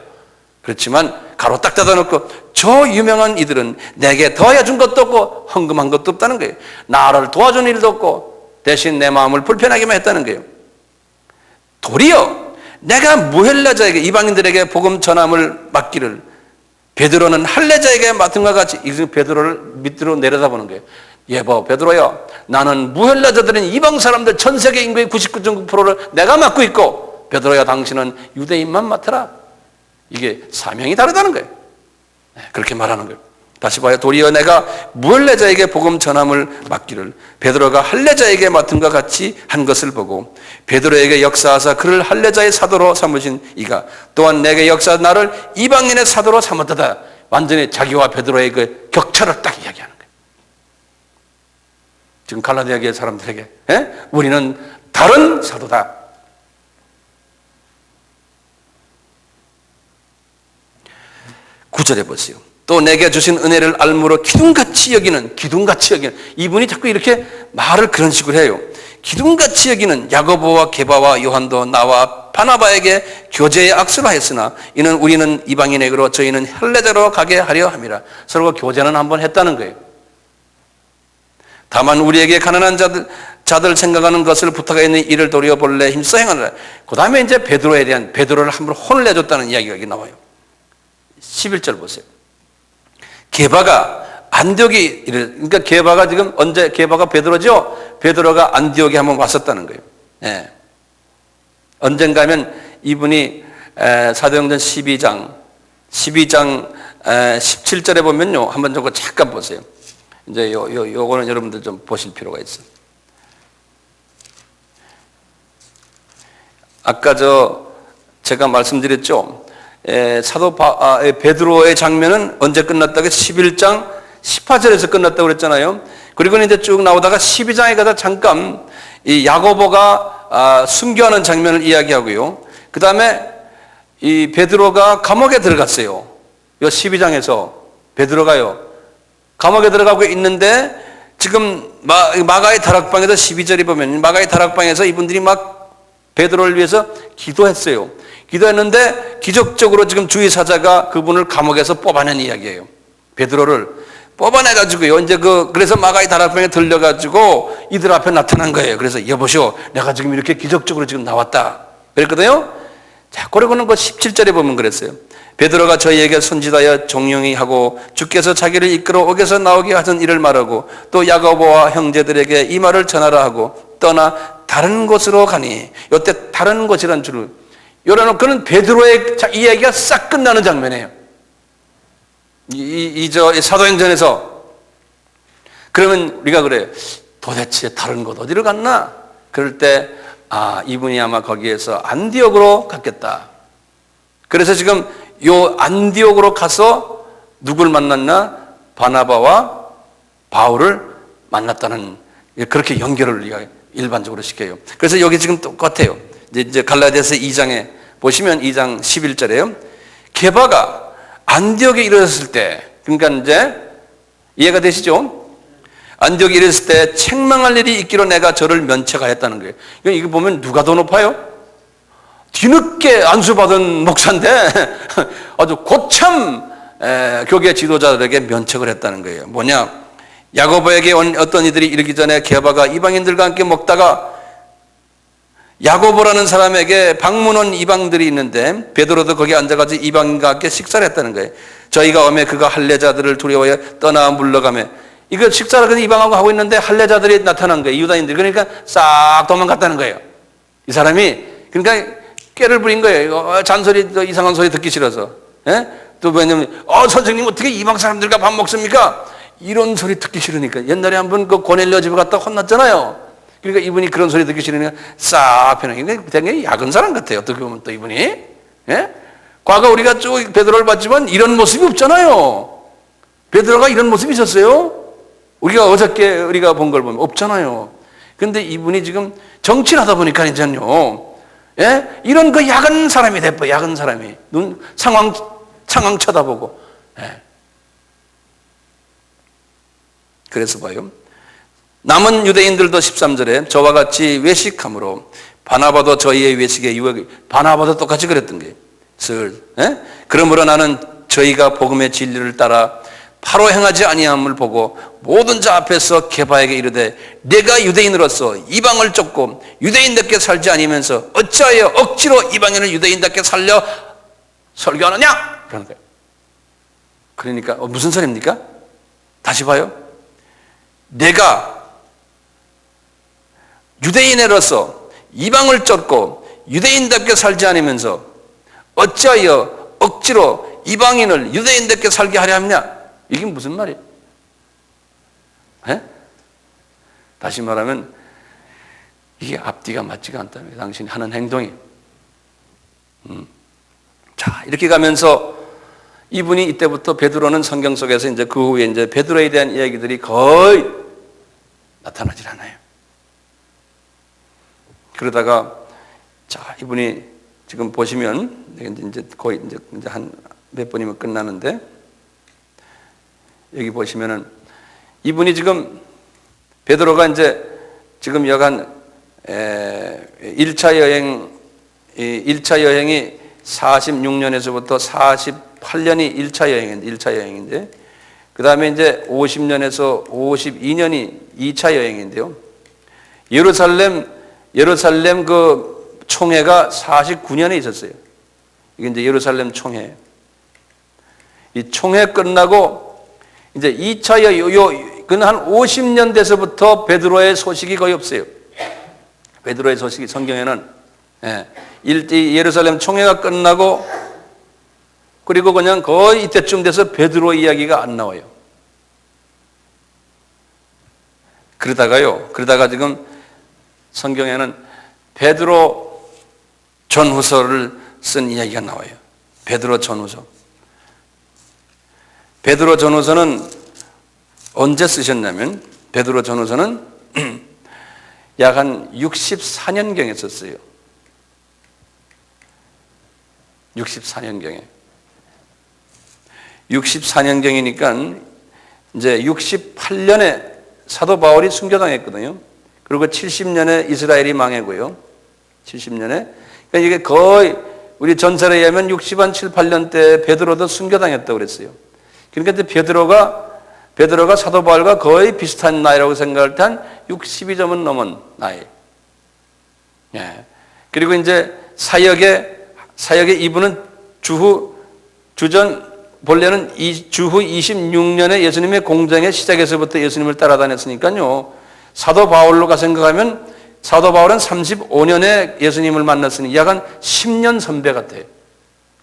그렇지만 가로 딱 닫아놓고 저 유명한 이들은 내게 더하여 준 것도 없고 헌금한 것도 없다는 거예요. 나를 도와준 일도 없고 대신 내 마음을 불편하게만 했다는 거예요. 도리어 내가 무헬라자에게 이방인들에게 복음 전함을 맡기를 베드로는 할례자에게 맡은 것 같이 베드로를 밑으로 내려다보는 거예요. 예보 베드로야, 나는 무헬라자들인 이방 사람들 전 세계 인구의 99.9%를 내가 맡고 있고 베드로야 당신은 유대인만 맡아라. 이게 사명이 다르다는 거예요. 그렇게 말하는 거예요. 다시 봐요. 도리어 내가 무할례자에게 복음 전함을 맡기를 베드로가 할례자에게 맡은 것 같이 한 것을 보고 베드로에게 역사하사 그를 할례자의 사도로 삼으신 이가 또한 내게 역사하사 나를 이방인의 사도로 삼았다. 완전히 자기와 베드로의 그 격차를 딱 이야기하는 거예요. 지금 갈라디아 교회 사람들에게 우리는 다른 사도다. 구절해 보세요. 또 내게 주신 은혜를 알므로 기둥같이 여기는 이분이 자꾸 이렇게 말을 그런 식으로 해요. 기둥같이 여기는 야고보와 게바와 요한도 나와 바나바에게 교제의 악수를 하였으나 이는 우리는 이방인에게로 저희는 할례자로 가게 하려 함이라. 서로 교제는 한번 했다는 거예요. 다만 우리에게 가난한 자들 생각하는 것을 부탁하였는 이를 도리어 본래 힘써 행하느라. 그 다음에 이제 베드로를 한번 혼을 내줬다는 이야기가 여기 나와요. 11절 보세요. 게바가 안디옥에 그러니까 게바가 지금 언제 게바가 베드로죠? 베드로가 안디옥에 한번 왔었다는 거예요. 예. 언젠가 하면 이분이 사도행전 12장 17절에 보면요. 한번 저거 잠깐 보세요. 이제 요거는 여러분들 좀 보실 필요가 있어요. 아까 제가 말씀드렸죠. 베드로의 장면은 언제 끝났다고? 11장 18절에서 끝났다고 그랬잖아요. 그리고 이제 쭉 나오다가 12장에 가다 잠깐 이 야고보가 순교하는 장면을 이야기하고요. 그 다음에 이 베드로가 감옥에 들어갔어요. 요 12장에서 베드로가요. 감옥에 들어가고 있는데 지금 마가의 다락방에서 12절에 보면 마가의 다락방에서 이분들이 막 베드로를 위해서 기도했어요. 기도했는데 기적적으로 지금 주의 사자가 그분을 감옥에서 뽑아낸 이야기예요. 베드로를 뽑아내가지고요. 이제 그래서 마가의 다락방에 들려가지고 이들 앞에 나타난 거예요. 그래서 여보시오, 내가 지금 이렇게 기적적으로 지금 나왔다. 그랬거든요. 자, 그러고는 17절에 보면 그랬어요. 베드로가 저희에게 손짓하여 종용히 하고 주께서 자기를 이끌어 옥에서 나오게 하신 일을 말하고 또 야고보와 형제들에게 이 말을 전하라 하고 떠나 다른 곳으로 가니 이때 다른 곳이란 줄을 요런 그는 베드로의 이야기가 싹 끝나는 장면이에요. 이 사도행전에서. 그러면 우리가 그래요. 도대체 다른 곳 어디로 갔나? 그럴 때 이분이 아마 거기에서 안디옥으로 갔겠다. 그래서 지금 요 안디옥으로 가서 누굴 만났나? 바나바와 바울을 만났다는 그렇게 연결을 우리가 일반적으로 시켜요. 그래서 여기 지금 똑같아요. 이제 갈라디아서 2장에 보시면 2장 11절에요. 게바가 안디옥에 이르렀을 때, 그러니까 이제 이해가 되시죠? 안디옥에 이르렀을 때 책망할 일이 있기로 내가 저를 면책하였다는 거예요. 이거 보면 누가 더 높아요? 뒤늦게 안수받은 목사인데 아주 고참 교계 지도자들에게 면책을 했다는 거예요. 뭐냐? 야고보에게 어떤 이들이 이르기 전에 게바가 이방인들과 함께 먹다가 야고보라는 사람에게 방문 온 이방들이 있는데 베드로도 거기 앉아가지고 이방인과 함께 식사를 했다는 거예요. 저희가 오매 그가 할례자들을 두려워해 떠나 물러가며 이거 식사를 이방하고 하고 있는데 할례자들이 나타난 거예요. 유다인들. 그러니까 싹 도망갔다는 거예요. 이 사람이 그러니까 꾀를 부린 거예요. 잔소리 이상한 소리 듣기 싫어서. 예? 또 왜냐면 선생님 어떻게 이방 사람들과 밥 먹습니까? 이런 소리 듣기 싫으니까. 옛날에 한번 그 고넬료 집에 갔다 혼났잖아요. 그러니까 이분이 그런 소리 듣기 싫으니까 싹 편하게. 되게 야근 사람 같아요. 어떻게 보면 또 이분이. 예? 과거 우리가 쭉 베드로를 봤지만 이런 모습이 없잖아요. 베드로가 이런 모습이 있었어요? 우리가 어저께 우리가 본 걸 보면 없잖아요. 근데 이분이 지금 정치를 하다 보니까 이제요. 예? 이런 그 야근 사람이 돼버려. 야근 사람이. 상황 쳐다보고. 예. 그래서 봐요. 남은 유대인들도 13절에 저와 같이 외식함으로 바나바도 저희의 외식에 유혹이, 바나바도 똑같이 그랬던 거예요. 예? 그러므로 나는 저희가 복음의 진리를 따라 바로 행하지 아니함을 보고 모든 자 앞에서 게바에게 이르되 내가 유대인으로서 이방을 쫓고 유대인답게 살지 아니면서 어찌하여 억지로 이방인을 유대인답게 살려 설교하느냐? 그러는 거예요. 그러니까 무슨 소리입니까? 다시 봐요. 내가 유대인으로서 이방을 쫓고 유대인답게 살지 않으면서 어찌하여 억지로 이방인을 유대인답게 살게 하려 하느냐? 이게 무슨 말이에요? 에? 다시 말하면 이게 앞뒤가 맞지가 않다는 거예요. 당신이 하는 행동이. 자, 이렇게 가면서 이분이 이때부터 베드로는 성경 속에서 이제 그 후에 이제 베드로에 대한 이야기들이 거의 나타나질 않아요. 그러다가 자, 이분이 지금 보시면 이제 거의 이제 한 몇 번이면 끝나는데 여기 보시면은 이분이 지금 베드로가 이제 지금 여간 1차 여행이 46년에서부터 48년이 1차 여행인데 그 다음에 이제 50년에서 52년이 2차 여행인데요. 예루살렘 그 총회가 49년에 있었어요. 이게 이제 예루살렘 총회. 이 총회 끝나고 이제 2차 그건 한 50년 돼서부터 베드로의 소식이 거의 없어요. 베드로의 소식이 성경에는 예루살렘 총회가 끝나고 그리고 그냥 거의 이때쯤 돼서 베드로 이야기가 안 나와요. 그러다가 지금 성경에는 베드로 전후서를 쓴 이야기가 나와요. 베드로 전후서. 베드로 전후서는 언제 쓰셨냐면 베드로 전후서는 약 한 64년경에 썼어요. 64년경에. 64년경이니까 이제 68년에 사도 바울이 순교당했거든요. 그리고 70년에 이스라엘이 망하고요. 70년에. 그러니까 이게 거의 우리 전설에 의하면 60한 7, 8년 때 베드로도 순교당했다고 그랬어요. 그러니까 베드로가 사도 바울과 거의 비슷한 나이라고 생각할 때 한 62점은 넘은 나이. 예. 그리고 이제 사역에 이분은 본래는 주후 26년에 예수님의 공장의 시작에서부터 예수님을 따라다녔으니까요. 사도 바울로가 생각하면 사도 바울은 35년에 예수님을 만났으니 약 한 10년 선배 같아요.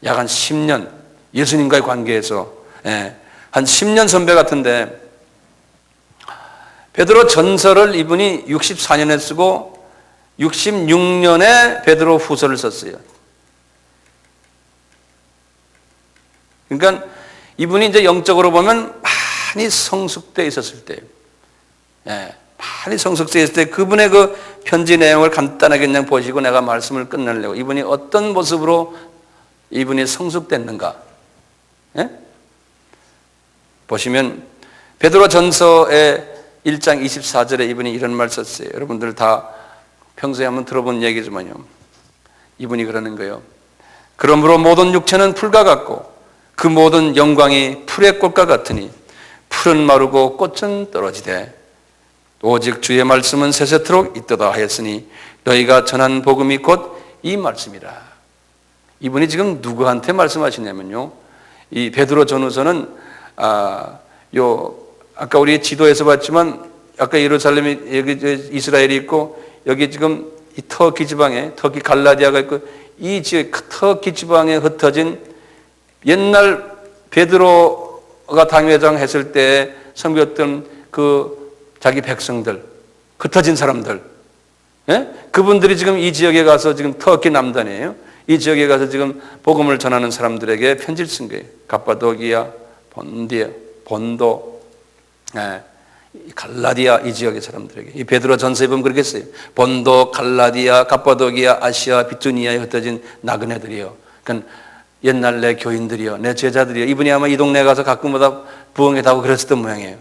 약 한 10년. 예수님과의 관계에서. 예. 한 10년 선배 같은데 베드로 전서를 이분이 64년에 쓰고 66년에 베드로 후서를 썼어요. 그러니까 이분이 이제 영적으로 보면 많이 성숙되어 있었을 때예요. 예, 많이 성숙되어 있을 때 그분의 그 편지 내용을 간단하게 그냥 보시고 내가 말씀을 끝내려고 이분이 어떤 모습으로 이분이 성숙됐는가. 예? 보시면 베드로 전서의 1장 24절에 이분이 이런 말 썼어요. 여러분들 다 평소에 한번 들어본 얘기지만요. 이분이 그러는 거예요. 그러므로 모든 육체는 풀과 같고 그 모든 영광이 풀의 꽃과 같으니 풀은 마르고 꽃은 떨어지되 오직 주의 말씀은 세세토록 있도다 하였으니 너희가 전한 복음이 곧 이 말씀이라. 이분이 지금 누구한테 말씀하시냐면요. 이 베드로 전후서는 아까 우리 지도에서 봤지만 아까 예루살렘이 여기 이스라엘이 있고 여기 지금 이 터키 지방에 터키 갈라디아가 있고 이 지역 터키 지방에 흩어진 옛날 베드로가 당회장 했을 때 섬겼던 그 자기 백성들 흩어진 사람들 예? 그분들이 지금 이 지역에 가서 지금 터키 남단이에요. 이 지역에 가서 지금 복음을 전하는 사람들에게 편지를 쓴 거예요. 갑바도기아, 본도, 갈라디아 이 지역의 사람들에게. 이 베드로 전서에 보면 그렇게 써요. 본도, 갈라디아, 갑바도기아, 아시아, 비투니아에 흩어진 나그네들이요. 그러니까 옛날 내 교인들이요, 내 제자들이요. 이분이 아마 이 동네에 가서 가끔마다 부흥회하고 그랬었던 모양이에요.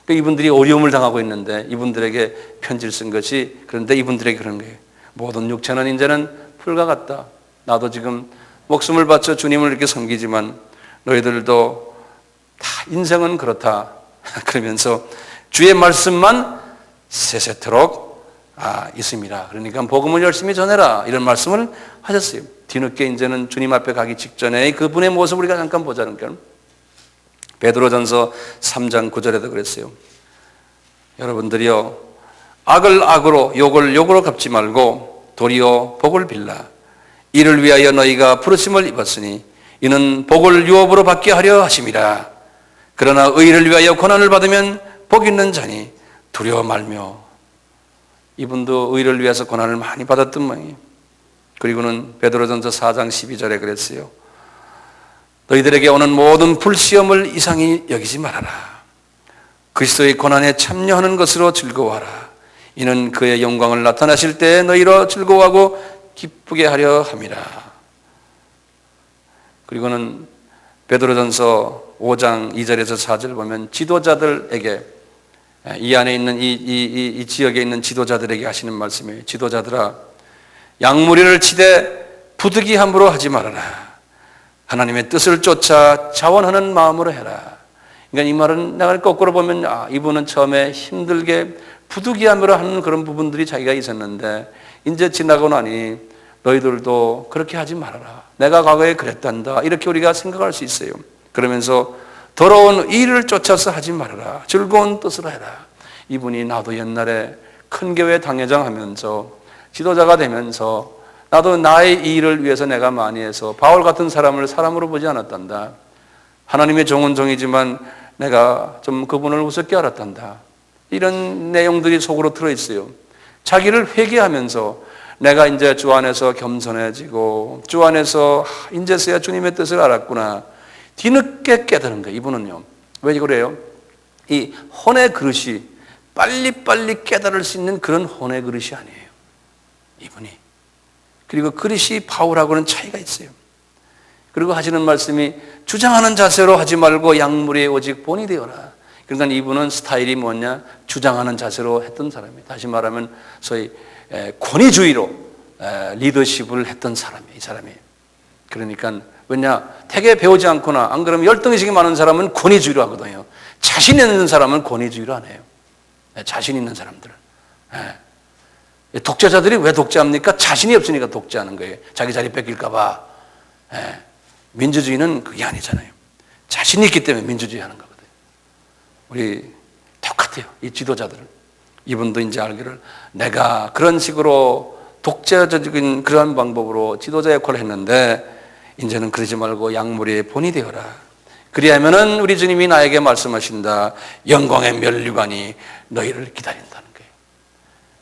그러니까 이분들이 어려움을 당하고 있는데 이분들에게 편지를 쓴 것이, 그런데 이분들에게 그런 거예요. 모든 육체는 이제는 풀과 같다. 나도 지금 목숨을 바쳐 주님을 이렇게 섬기지만 너희들도 다 인생은 그렇다. 그러면서 주의 말씀만 세세토록 있습니다. 그러니까 복음을 열심히 전해라. 이런 말씀을 하셨어요. 뒤늦게 이제는 주님 앞에 가기 직전에 그분의 모습을 우리가 잠깐 보자는 거예요. 베드로전서 3장 9절에도 그랬어요. 여러분들이요, 악을 악으로 욕을 욕으로 갚지 말고 도리어 복을 빌라. 이를 위하여 너희가 부르심을 입었으니 이는 복을 유업으로 받게 하려 하심이라. 그러나 의를 위하여 고난을 받으면 복 있는 자니 두려워 말며. 이분도 의를 위해서 고난을 많이 받았던 모양이에요. 그리고는 베드로전서 4장 12절에 그랬어요. 너희들에게 오는 모든 불시험을 이상히 여기지 말아라. 그리스도의 고난에 참여하는 것으로 즐거워하라. 이는 그의 영광을 나타나실 때 너희로 즐거워하고 기쁘게 하려 함이라. 그리고는 베드로전서 5장 2절에서 4절 보면 지도자들에게, 이 안에 있는 이 지역에 있는 지도자들에게 하시는 말씀이에요. 지도자들아, 양무리를 치되 부득이함으로 하지 말아라. 하나님의 뜻을 쫓아 자원하는 마음으로 해라. 그러니까 이 말은 내가 거꾸로 보면 이분은 처음에 힘들게 부득이함으로 하는 그런 부분들이 자기가 있었는데 이제 지나고 나니 너희들도 그렇게 하지 말아라. 내가 과거에 그랬단다. 이렇게 우리가 생각할 수 있어요. 그러면서 더러운 일을 쫓아서 하지 말아라. 즐거운 뜻으로 해라. 이분이 나도 옛날에 큰 교회 당회장 하면서 지도자가 되면서 나도 나의 일을 위해서 내가 많이 해서 바울 같은 사람을 사람으로 보지 않았단다. 하나님의 종은 종이지만 내가 좀 그분을 우습게 알았단다. 이런 내용들이 속으로 들어있어요. 자기를 회개하면서 내가 이제 주 안에서 겸손해지고 주 안에서 이제서야 주님의 뜻을 알았구나. 뒤늦게 깨달은 거예요. 이분은요. 왜 그래요? 이 혼의 그릇이 빨리빨리 깨달을 수 있는 그런 혼의 그릇이 아니에요. 이분이. 그리고 그릇이 바울하고는 차이가 있어요. 그리고 하시는 말씀이 주장하는 자세로 하지 말고 양무리에 오직 본이 되어라. 그러니까 이분은 스타일이 뭐냐? 주장하는 자세로 했던 사람이에요. 다시 말하면 소위 권위주의로 리더십을 했던 사람이에요. 이 사람이. 그러니까 왜냐? 되게 배우지 않거나 안 그러면 열등의식이 많은 사람은 권위주의로 하거든요. 자신 있는 사람은 권위주의로 안 해요. 자신 있는 사람들은. 독재자들이 왜 독재합니까? 자신이 없으니까 독재하는 거예요. 자기 자리 뺏길까 봐. 민주주의는 그게 아니잖아요. 자신이 있기 때문에 민주주의 하는 거거든요. 우리 똑같아요. 이 지도자들은. 이분도 이제 알기를 내가 그런 식으로 독재적인 그러한 방법으로 지도자 역할을 했는데 이제는 그러지 말고 양무리의 본이 되어라. 그리하면은 우리 주님이 나에게 말씀하신다. 영광의 면류관이 너희를 기다린다는 거예요.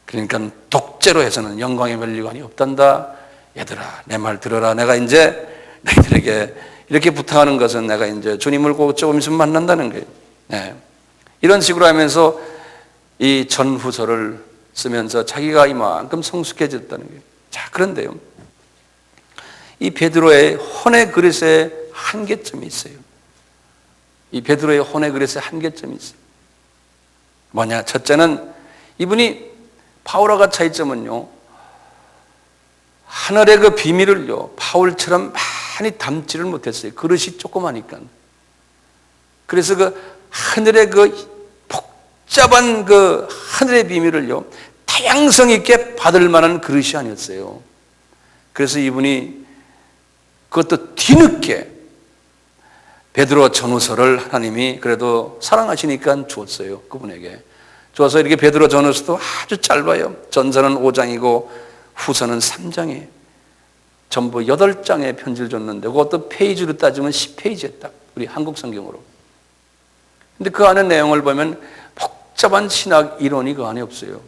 그러니까 독재로 해서는 영광의 면류관이 없단다. 얘들아, 내 말 들어라. 내가 이제 너희들에게 이렇게 부탁하는 것은 내가 이제 주님을 꼭 조금 있으면 만난다는 거예요. 네. 이런 식으로 하면서 이 전후서를 쓰면서 자기가 이만큼 성숙해졌다는 거예요. 자, 그런데요. 이 베드로의 혼의 그릇에 한계점이 있어요. 이 베드로의 혼의 그릇에 한계점이 있어요. 뭐냐? 첫째는 이분이 바울과 차이점은요. 하늘의 그 비밀을요. 바울처럼 많이 담지를 못했어요. 그릇이 조그마니까. 그래서 그 하늘의 그 복잡한 그 하늘의 비밀을요. 다양성 있게 받을 만한 그릇이 아니었어요. 그래서 이분이 그것도 뒤늦게 베드로 전후서를 하나님이 그래도 사랑하시니까 주었어요. 그분에게. 주어서 이렇게 베드로 전후서도 아주 짧아요. 전서는 5장이고 후서는 3장이에요. 전부 8장의 편지를 줬는데 그것도 페이지로 따지면 10페이지에 딱 우리 한국 성경으로. 근데 그 안에 내용을 보면 복잡한 신학 이론이 그 안에 없어요.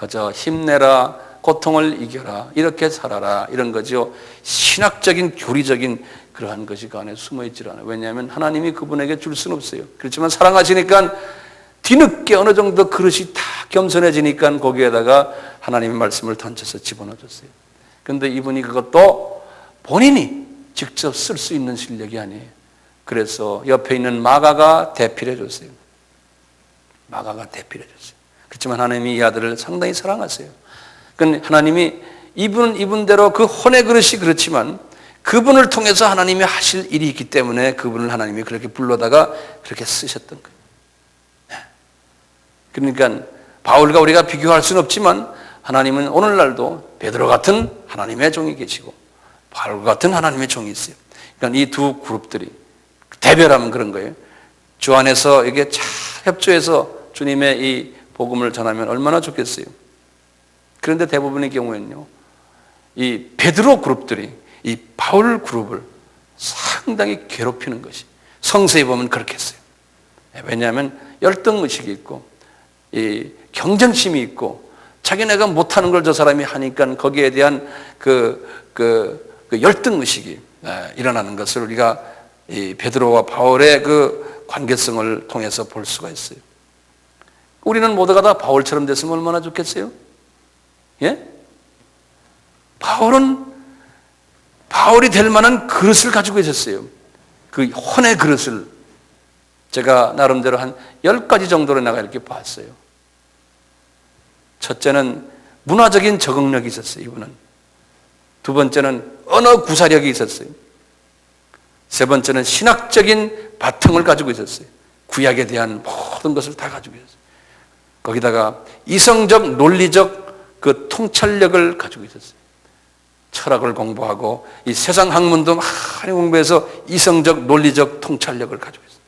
그저 힘내라, 고통을 이겨라, 이렇게 살아라, 이런 거죠. 신학적인 교리적인 그러한 것이 그 안에 숨어 있질 않아요. 왜냐하면 하나님이 그분에게 줄 수는 없어요. 그렇지만 사랑하시니까 뒤늦게 어느 정도 그릇이 다 겸손해지니까 거기에다가 하나님의 말씀을 던져서 집어넣어줬어요. 그런데 이분이 그것도 본인이 직접 쓸 수 있는 실력이 아니에요. 그래서 옆에 있는 마가가 대필해 줬어요. 마가가 대필해 줬어요. 그렇지만 하나님이 이 아들을 상당히 사랑하세요. 그러니까 하나님이 이분은 이분대로 그 혼의 그릇이 그렇지만 그분을 통해서 하나님이 하실 일이 있기 때문에 그분을 하나님이 그렇게 불러다가 그렇게 쓰셨던 거예요. 그러니까 바울과 우리가 비교할 수는 없지만 하나님은 오늘날도 베드로 같은 하나님의 종이 계시고 바울 같은 하나님의 종이 있어요. 그러니까 이 두 그룹들이 대별하면 그런 거예요. 주 안에서 이게 잘 협조해서 주님의 이 복음을 전하면 얼마나 좋겠어요. 그런데 대부분의 경우에는요, 이 베드로 그룹들이 이 바울 그룹을 상당히 괴롭히는 것이, 성서에 보면 그렇게 했어요. 왜냐하면 열등의식이 있고 이 경쟁심이 있고 자기네가 못하는 걸 저 사람이 하니까 거기에 대한 그 열등의식이 일어나는 것을 우리가 이 베드로와 바울의 그 관계성을 통해서 볼 수가 있어요. 우리는 모두가 다 바울처럼 됐으면 얼마나 좋겠어요? 예? 바울이 될 만한 그릇을 가지고 있었어요. 그 혼의 그릇을 제가 나름대로 한 10가지 정도로 내가 이렇게 봤어요. 첫째는 문화적인 적응력이 있었어요, 이분은. 두 번째는 언어 구사력이 있었어요. 세 번째는 신학적인 바탕을 가지고 있었어요. 구약에 대한 모든 것을 다 가지고 있었어요. 거기다가 이성적, 논리적 그 통찰력을 가지고 있었어요. 철학을 공부하고 이 세상 학문도 많이 공부해서 이성적, 논리적 통찰력을 가지고 있어요.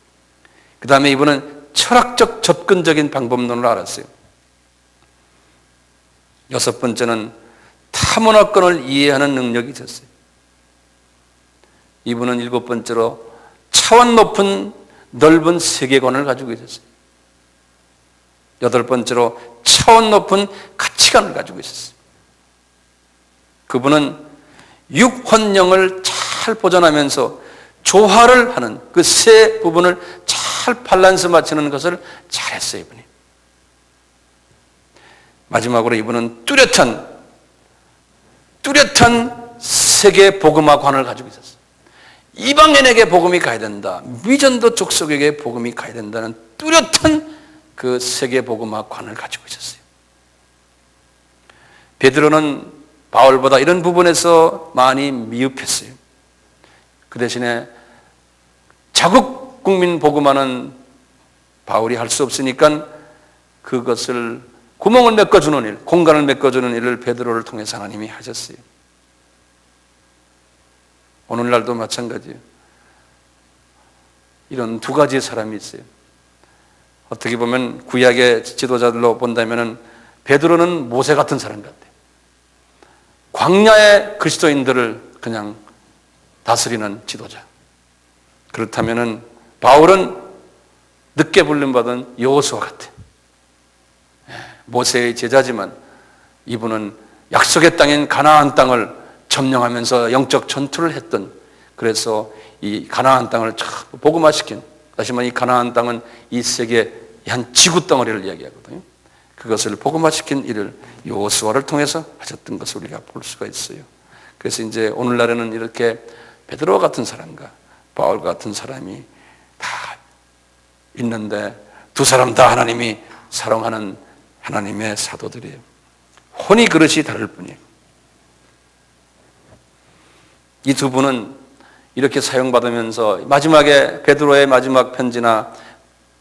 그 다음에 이분은 철학적 접근적인 방법론을 알았어요. 여섯 번째는 타문화권을 이해하는 능력이 있었어요. 이분은 일곱 번째로 차원 높은 넓은 세계관을 가지고 있었어요. 여덟 번째로 차원 높은 가치관을 가지고 있었어요. 그분은 육혼령을 잘 보존하면서 조화를 하는 그 세 부분을 잘 밸런스 맞추는 것을 잘했어요, 이분이. 마지막으로 이분은 뚜렷한 세계 복음화관을 가지고 있었어요. 이방인에게 복음이 가야 된다. 미전도 족속에게 복음이 가야 된다는 뚜렷한 그 세계 복음화관을 가지고 있었어요. 베드로는 바울보다 이런 부분에서 많이 미흡했어요. 그 대신에 자국 국민 복음화는 바울이 할 수 없으니까 그것을 구멍을 메꿔주는 일, 공간을 메꿔주는 일을 베드로를 통해서 하나님이 하셨어요. 오늘날도 마찬가지예요. 이런 두 가지의 사람이 있어요. 어떻게 보면 구약의 지도자들로 본다면 베드로는 모세 같은 사람 같아요. 광야의 그리스도인들을 그냥 다스리는 지도자. 그렇다면 바울은 늦게 불림받은 여호수아 같아요. 모세의 제자지만 이분은 약속의 땅인 가나안 땅을 점령하면서 영적 전투를 했던, 그래서 이 가나안 땅을 복음화시킨, 다시 말해 이 가나안 땅은 이 세계의 한 지구 덩어리를 이야기하거든요. 그것을 복음화시킨 일을 여호수아를 통해서 하셨던 것을 우리가 볼 수가 있어요. 그래서 이제 오늘날에는 이렇게 베드로 같은 사람과 바울 같은 사람이 다 있는데 두 사람 다 하나님이 사랑하는 하나님의 사도들이에요. 혼이 그릇이 다를 뿐이에요. 이 두 분은 이렇게 사용받으면서 마지막에 베드로의 마지막 편지나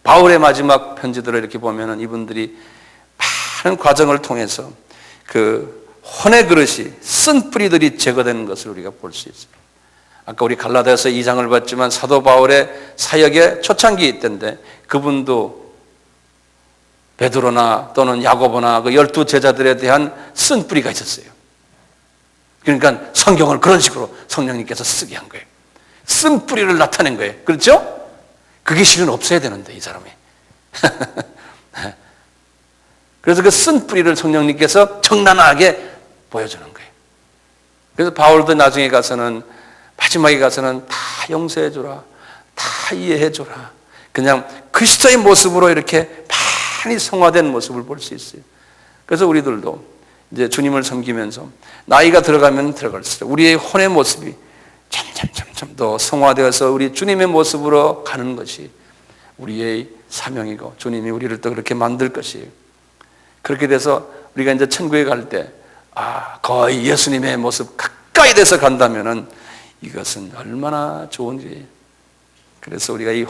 바울의 마지막 편지들을 이렇게 보면은 이분들이 많은 과정을 통해서 그 혼의 그릇이 쓴 뿌리들이 제거되는 것을 우리가 볼 수 있어요. 아까 우리 갈라디아서 2장을 봤지만 사도 바울의 사역의 초창기에 있던데 그분도 베드로나 또는 야고보나 그 12 제자들에 대한 쓴 뿌리가 있었어요. 그러니까 성경을 그런 식으로 성령님께서 쓰게 한 거예요. 쓴 뿌리를 나타낸 거예요. 그렇죠? 그게 실은 없어야 되는데 이 사람이. 그래서 그 쓴 뿌리를 성령님께서 청란하게 보여주는 거예요. 그래서 바울도 나중에 가서는, 마지막에 가서는 다 용서해주라, 다 이해해주라, 그냥 그리스도의 모습으로 이렇게 많이 성화된 모습을 볼 수 있어요. 그래서 우리들도 이제 주님을 섬기면서 나이가 들어가면 들어갈수록 우리의 혼의 모습이 점점 더 성화되어서 우리 주님의 모습으로 가는 것이 우리의 사명이고, 주님이 우리를 또 그렇게 만들 것이에요. 그렇게 돼서 우리가 이제 천국에 갈 때, 거의 예수님의 모습 가까이 돼서 간다면은 이것은 얼마나 좋은 일이에요. 그래서 우리가 이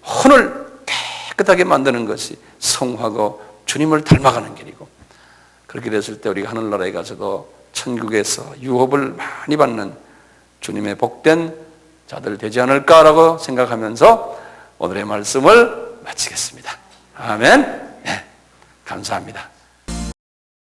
혼을 깨끗하게 만드는 것이 성화고 주님을 닮아가는 길이고, 그렇게 됐을 때 우리가 하늘나라에 가서도 천국에서 유업을 많이 받는 주님의 복된 자들 되지 않을까라고 생각하면서 오늘의 말씀을 마치겠습니다. 아멘. 네, 감사합니다.